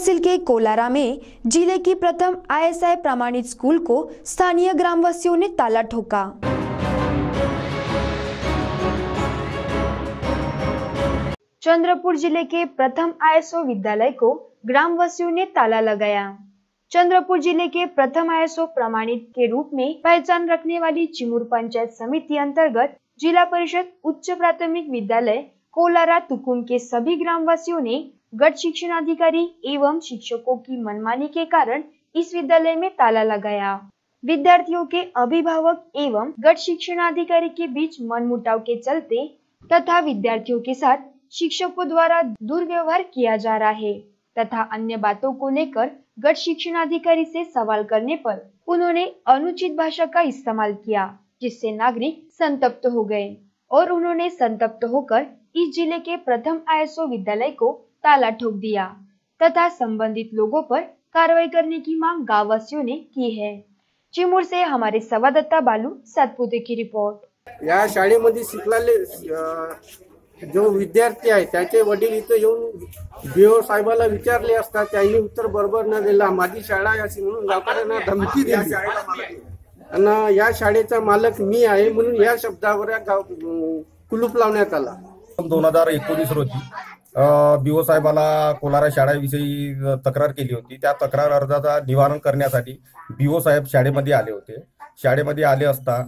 तहसील के कोलारा में जिले की प्रथम आईएसआई प्रमाणित स्कूल को स्थानीय ग्रामवासियों ने ताला ठोका। चंद्रपुर जिले के प्रथम आईएसओ विद्यालय को ग्रामवासियों ने ताला लगाया। चंद्रपुर जिले के प्रथम आईएसओ प्रमाणित के रूप में पहचान रखने वाली चिमूर पंचायत समिति अंतर्गत जिला परिषद उच्च प्राथमिक विद्यालय कोलारा तुकुम के सभी ग्रामवासियों ने गट शिक्षण अधिकारी एवं शिक्षकों की मनमानी के कारण इस विद्यालय में ताला लगाया। विद्यार्थियों के अभिभावक एवं गट शिक्षणाधिकारी के बीच मनमुटाव के चलते तथा विद्यार्थियों के साथ शिक्षकों द्वारा दुर्व्यवहार किया जा रहा है तथा अन्य बातों को लेकर गट शिक्षणाधिकारी से सवाल करने पर उन्होंने अनुचित भाषा का इस्तेमाल किया, जिससे नागरिक संतप्त हो गए और उन्होंने संतप्त होकर इस जिले के प्रथम आईएसओ विद्यालय को ताला ठोक दिया तथा संबंधित लोगों पर कार्रवाई करने की मांग गांववासियों ने की है। चिमूर से हमारे संवाददाता बालू सातपुते की रिपोर्ट। या शाळेमध्ये शिकलेले जो विद्यार्थी आहे त्याचे वडील इथे येऊन बीओ साहेबाला विचारले असता त्यांनी उत्तर बरोबर न दिला। माझी शाळा अशी म्हणून गावकऱ्यांना धमकी दिली आणि या शाळेचा मालक मी आहे म्हणून या शब्दावर कुलूप लावण्यात आला। 2019 रोजी बीओ साहेबाला कोलारा शाळेविषयी तक्रार केली होती। त्या तक्रार अर्जाचा निवारण करण्यासाठी बीओ साहेब शाळेमध्ये आले होते। शाळेमध्ये आले असता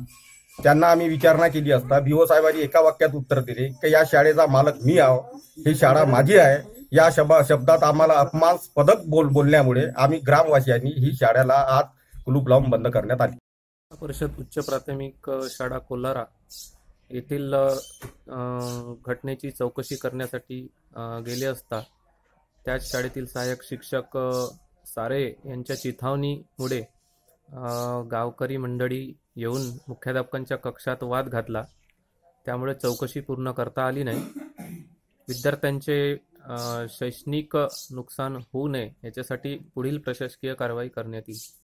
त्यांना आम्ही विचारणा केली असता बीओ साहेबांनी एका वाक्यात उत्तर दिले की या शाळेचा मालक मी आहे, ही शाळा माझी आहे। या शब्दात आम्हाला अपमानस्पद बोलल्यामुळे आम्ही ग्रामवासियांनी ही शाळेला आज कुलूप लावून बंद करण्यात आली। परिषद उच्च प्राथमिक शाळा कोलारा येथील घटनेची चौकशी करण्यासाठी गेले असता त्याच शाळेतील सहाय्यक शिक्षक सारे यांच्या चिथावणीमुळे गावकरी मंडळी येऊन मुख्याध्यापकांच्या कक्षात वाद घातला। त्यामुळे चौकशी पूर्ण करता आली नाही। विद्यार्थ्यांचे शैक्षणिक नुकसान होऊ नये याच्यासाठी पुढील प्रशासकीय कारवाई करण्यात येईल।